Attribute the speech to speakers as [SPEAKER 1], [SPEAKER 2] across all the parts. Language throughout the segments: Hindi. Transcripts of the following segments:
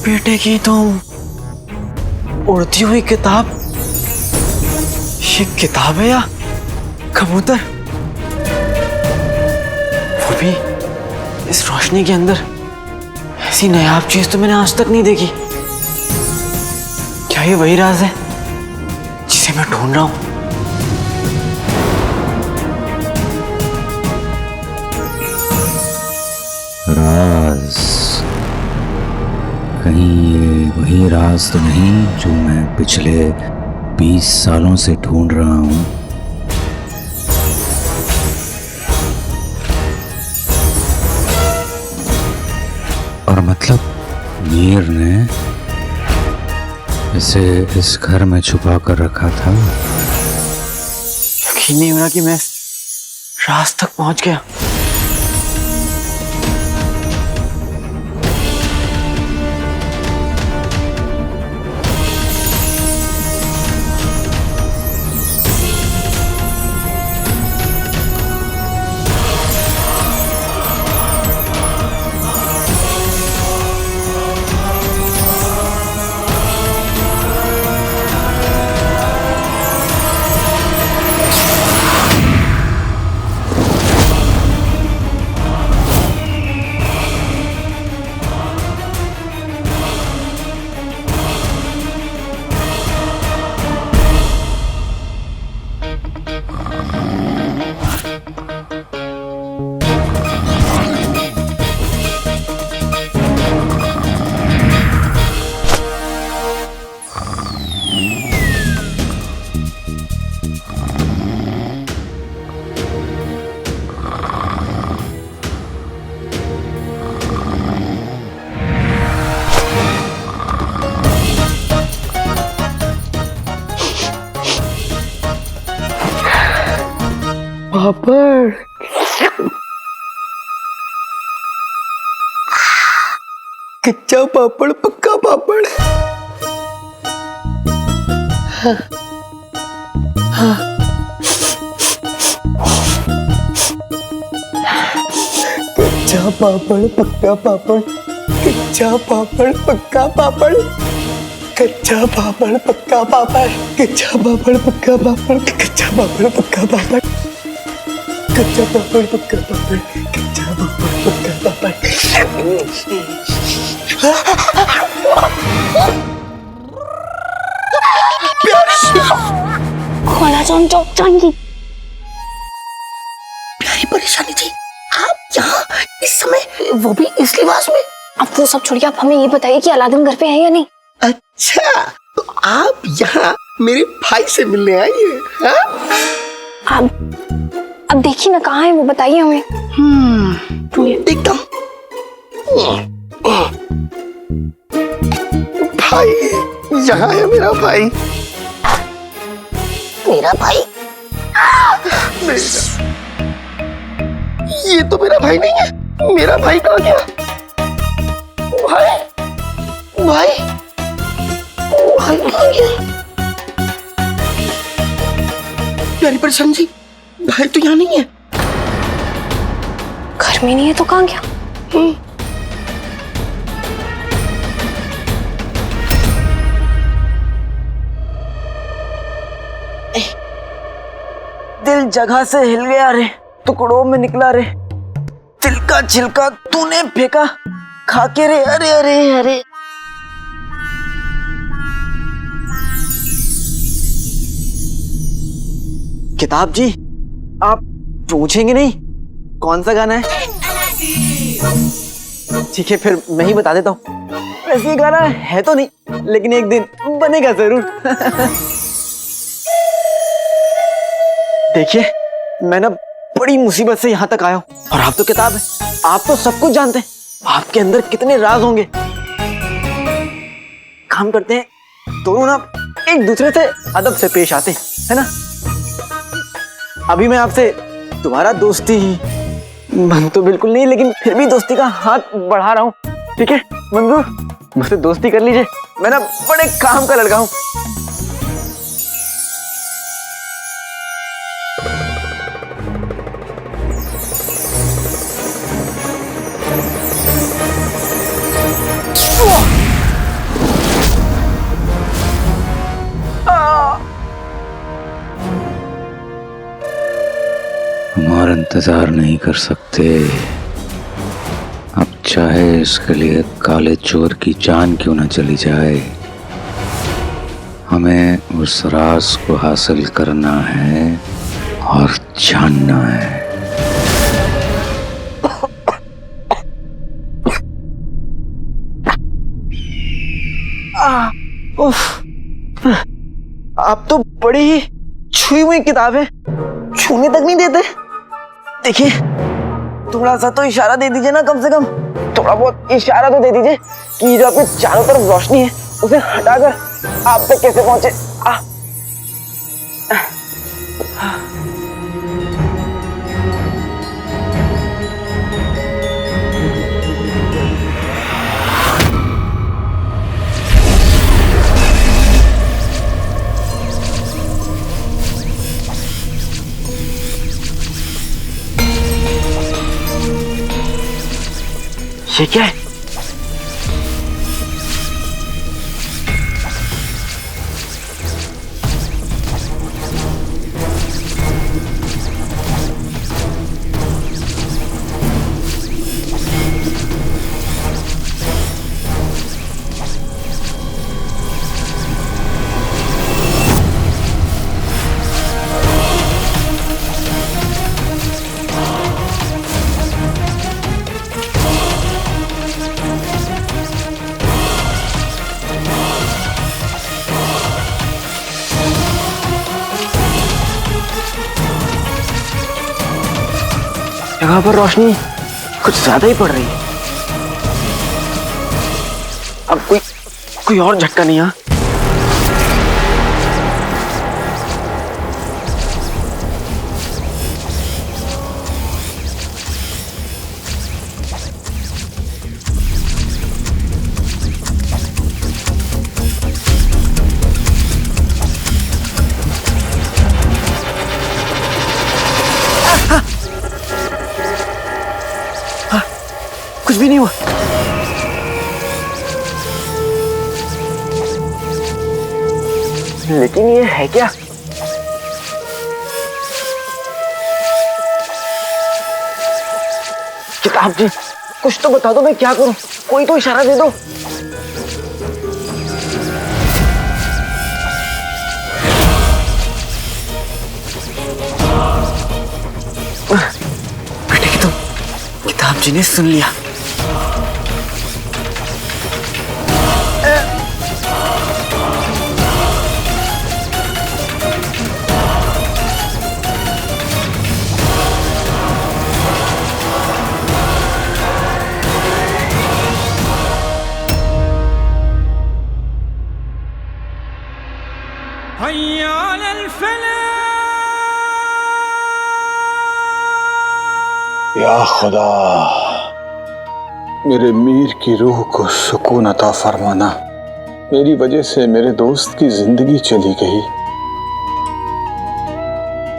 [SPEAKER 1] बेटे की तुम उड़ती हुई किताब, ये किताब है या कबूतर? वो भी इस रोशनी के अंदर। ऐसी नायाब चीज तो मैंने आज तक नहीं देखी। क्या ये वही राज है जिसे मैं ढूंढ रहा हूं?
[SPEAKER 2] राज, कहीं ये वही राज तो नहीं जो मैं पिछले 20 सालों से ढूंढ रहा हूं? और मतलब मीर ने इसे इस घर में छुपा कर रखा था।
[SPEAKER 1] यकीन नहीं हो रहा कि मैं राज तक पहुंच गया। पापड़, कच्चा पापड़ पक्का पापड़। हाँ, हाँ। कच्चा पापड़ पक्का पापड़, कच्चा पापड़ पक्का पापड़, कच्चा पापड़ पक्का पापड़, कच्चा पापड़ पक्का पापड़, कच्चा पापड़ पक्का पापड़, कच्चा पापड़ पक्का पापड़, कच्चा पापड़ पक्का पापड़।
[SPEAKER 3] खोला जान की
[SPEAKER 4] प्यारी परेशानी थी। आप यहाँ इस समय, वो भी इस लिबास में?
[SPEAKER 3] अब वो सब छोड़िए, आप हमें ये बताइए कि अलादीन घर पे है या नहीं?
[SPEAKER 4] अच्छा, तो आप यहाँ मेरे भाई से मिलने आई हैं? हाँ?
[SPEAKER 3] अब देखिए ना, कहाँ है वो, बताइए हमें।
[SPEAKER 4] देखता हूँ। भाई, यहाँ है मेरा भाई। मेरा भाई? ये तो मेरा भाई नहीं है। मेरा भाई कहाँ गया? भाई, भाई, भाई कहाँ गया? प्यारी परेशान जी, भाई तो यहाँ नहीं है।
[SPEAKER 3] घर में नहीं है तो कहाँ गया?
[SPEAKER 1] दिल जगह से हिल गया रे, टुकड़ों में निकला रे, दिल का छिलका तूने फेंका खा के रे। अरे अरे अरे, किताब जी, आप पूछेंगे नहीं कौन सा गाना है? ठीक है, फिर मैं ही बता देता हूँ। वैसे ये गाना है तो नहीं, लेकिन एक दिन बनेगा जरूर। देखिए, मैं ना बड़ी मुसीबत से यहाँ तक आया हूँ, और आप तो किताब है, आप तो सब कुछ जानते हैं। आपके अंदर कितने राज होंगे। काम करते हैं दोनों ना, एक दूसरे से अदब से पेश आते हैं, है ना? अभी मैं आपसे तुम्हारा दोस्ती मन तो बिल्कुल नहीं, लेकिन फिर भी दोस्ती का हाथ बढ़ा रहा हूँ। ठीक है, मंजूर, मुझसे दोस्ती कर लीजिए। मैं ना बड़े काम का लड़का हूँ।
[SPEAKER 2] इंतजार नहीं कर सकते। अब चाहे इसके लिए काले चोर की जान क्यों ना चली जाए, हमें उस राज को हासिल करना है और जानना है।
[SPEAKER 4] आप तो बड़ी ही छुई हुई किताब है, छूने तक नहीं देते। देखिए, थोड़ा सा तो इशारा दे दीजिए ना, कम से कम थोड़ा बहुत इशारा तो दे दीजिए कि ये जो आपके चारों तरफ रोशनी है उसे हटाकर आप तक कैसे पहुंचे। ये क्या है? जगह पर रोशनी कुछ ज्यादा ही पड़ रही है। अब कोई और झटका नहीं। कुछ भी नहीं हुआ। लेकिन ये है क्या? किताब जी, कुछ तो बता दो, मैं क्या करूं? कोई तो इशारा दे दो। बेटे, तो किताब जी ने सुन लिया।
[SPEAKER 5] या खुदा, मेरे मीर की रूह को सुकून अता फरमाना। मेरी वजह से मेरे दोस्त की जिंदगी चली गई।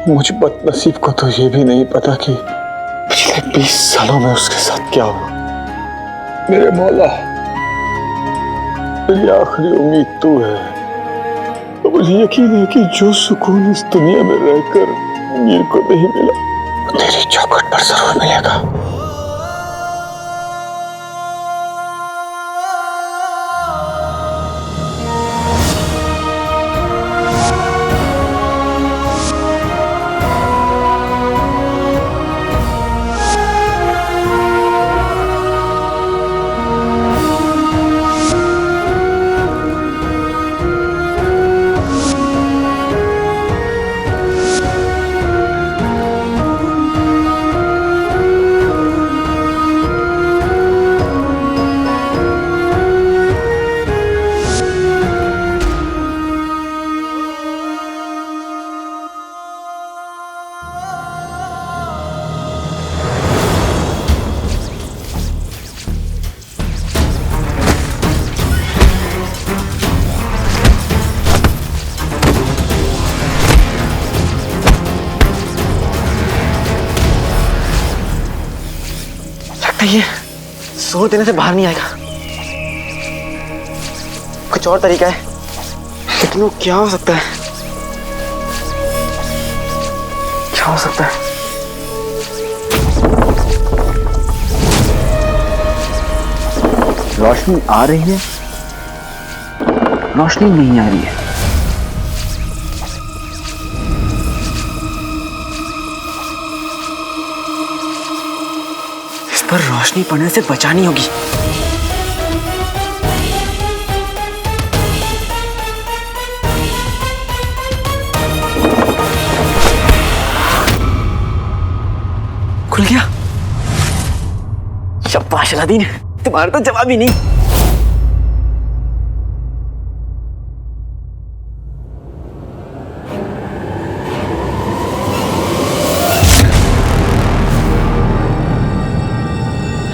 [SPEAKER 5] मुझ बदनसीब को तो ये भी नहीं पता कि पिछले 20 सालों में उसके साथ क्या हुआ। मेरे मौला, मेरी आखिरी उम्मीद तू है। तो मुझे यकीन है कि जो सुकून इस दुनिया में रहकर मीर को नहीं मिला, तेरी चौखट पर जरूर मिलेगा। ये 100 देने से बाहर नहीं आएगा। कुछ और तरीका है, लेकिन वो क्या हो सकता है? क्या हो सकता है?
[SPEAKER 4] रोशनी आ रही है, रोशनी नहीं आ रही है। इस पर रोशनी पड़ने से बचानी होगी। खुल गया। शाबाश अलादीन, तुम्हारा तो जवाब ही नहीं।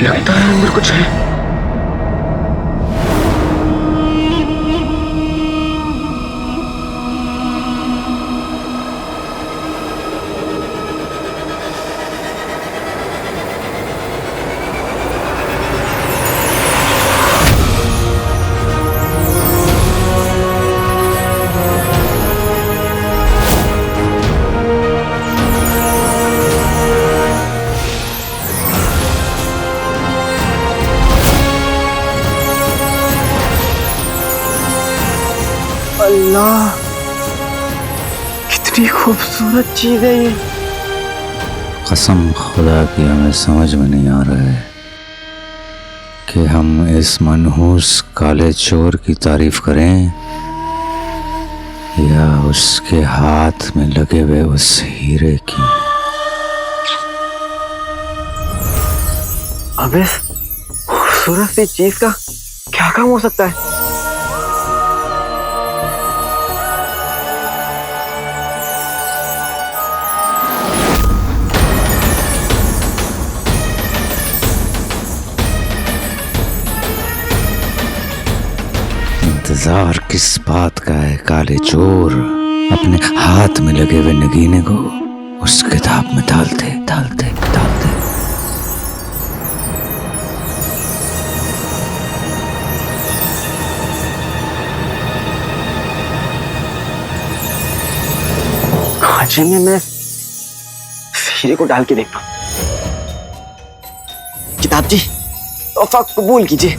[SPEAKER 4] लगता है अंदर कुछ है। अल्लाह, कितनी खूबसूरत चीज है ये।
[SPEAKER 2] कसम खुदा की हमें समझ में नहीं आ रहा है कि हम इस मनहूस काले चोर की तारीफ करें या उसके हाथ में लगे हुए उस हीरे की।
[SPEAKER 4] अब इस खूबसूरत सी चीज का क्या काम हो सकता है?
[SPEAKER 2] इंतजार किस बात का है काले चोर? अपने हाथ में लगे हुए नगीने को उस किताब में डालते डालते डालते।
[SPEAKER 4] खांचे में मैं हीरे को डाल के देखता हूं। किताब जी, तोहफा कबूल कीजिए।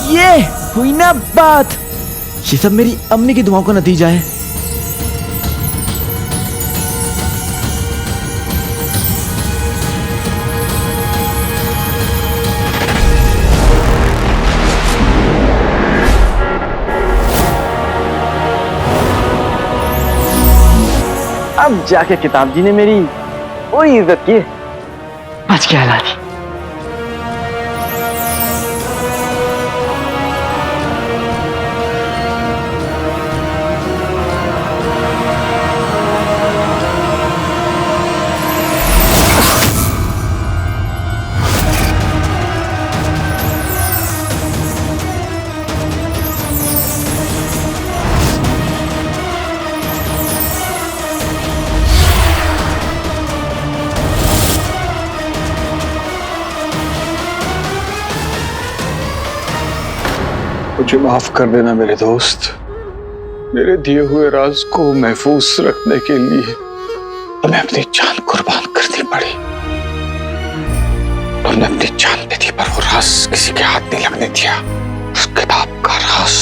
[SPEAKER 4] ये हुई ना बात। ये सब मेरी अम्मी की दुआओं का नतीजा है। अब जाके किताब जी ने मेरी पूरी इज्जत की। बच गया लाली।
[SPEAKER 5] मुझे माफ कर देना मेरे दोस्त। मेरे दिए हुए राज को महफूज रखने के लिए तुम्हें अपनी जान कुर्बान करनी पड़ी। तुमने अपनी जान दे दी पर वो राज किसी के हाथ नहीं लगने दिया। उस किताब का राज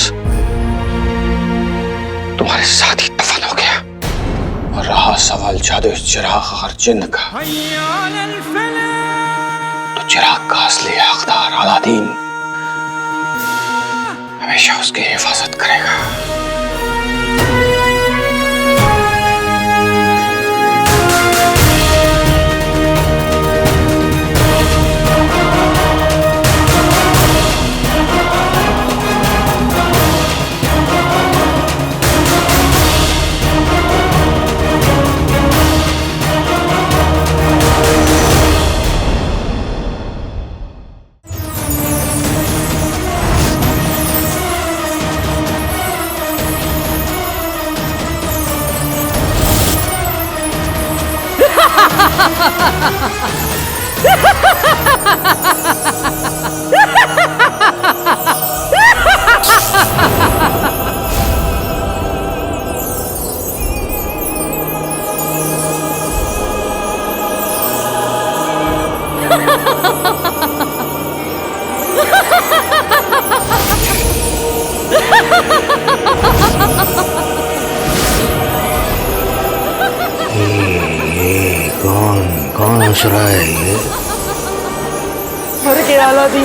[SPEAKER 5] तुम्हारे साथ ही दफन हो गया। और रहा सवाल जादू चिराग और जिन्न का, तो चिराग का असली हकदार अलादीन हमेशा उसकी हिफाजत करेगा।
[SPEAKER 2] कौन हंस रहा है ये?
[SPEAKER 4] मर के आला थी।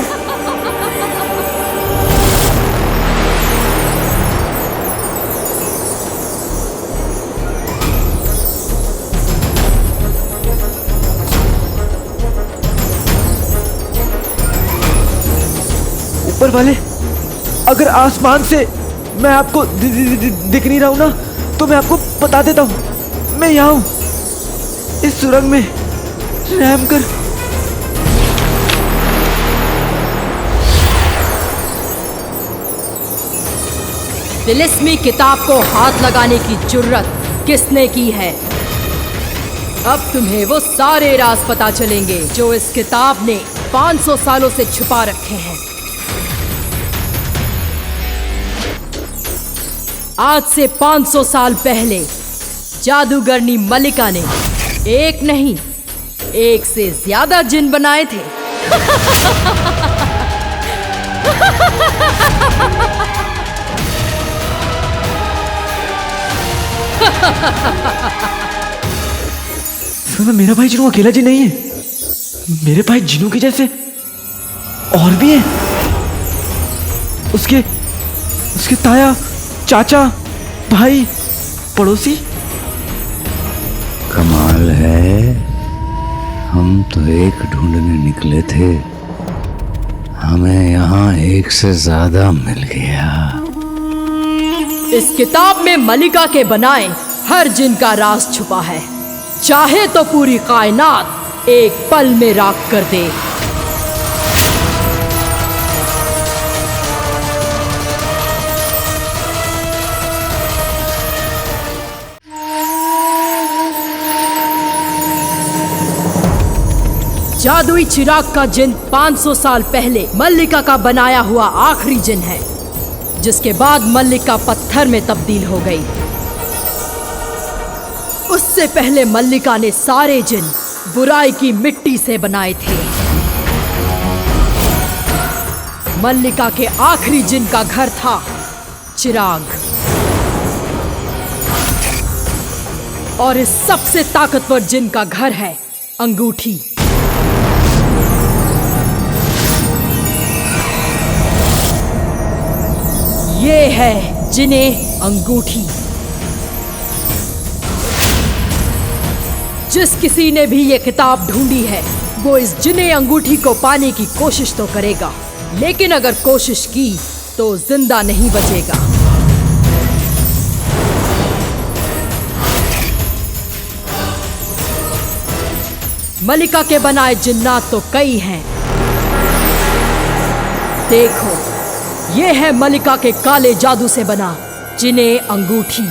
[SPEAKER 4] ऊपर वाले, अगर आसमान से मैं आपको दिख नहीं रहा हूं ना, तो मैं आपको बता देता हूं, मैं यहाँ हूं, इस सुरंग में। रहम कर।
[SPEAKER 6] तिलिस्मी किताब को हाथ लगाने की जुर्रत किसने की है? अब तुम्हें वो सारे राज पता चलेंगे जो इस किताब ने 500 सालों से छुपा रखे हैं। आज से 500 साल पहले जादूगरनी मल्लिका ने एक नहीं, एक से ज्यादा जिन बनाए थे।
[SPEAKER 4] सुनो, मेरा भाई जिनू अकेला जी नहीं है, मेरे भाई जिनू के जैसे और भी हैं। उसके ताया, चाचा, भाई, पड़ोसी।
[SPEAKER 2] कमाल है, हम तो एक ढूंढने निकले थे, हमें यहाँ एक से ज्यादा मिल गया।
[SPEAKER 6] इस किताब में मल्लिका के बनाए हर जिन का राज छुपा है, चाहे तो पूरी कायनात एक पल में राख कर दे। जादुई चिराग का जिन 500 साल पहले मल्लिका का बनाया हुआ आखिरी जिन है, जिसके बाद मल्लिका पत्थर में तब्दील हो गई। उससे पहले मल्लिका ने सारे जिन बुराई की मिट्टी से बनाए थे। मल्लिका के आखिरी जिन का घर था चिराग, और इस सबसे ताकतवर जिन का घर है अंगूठी। ये है जिने अंगूठी। जिस किसी ने भी ये किताब ढूंढी है, वो इस जिने अंगूठी को पाने की कोशिश तो करेगा, लेकिन अगर कोशिश की तो जिंदा नहीं बचेगा। मल्लिका के बनाए जिन्नात तो कई हैं। देखो, ये है मल्लिका के काले जादू से बना जिने अंगूठी।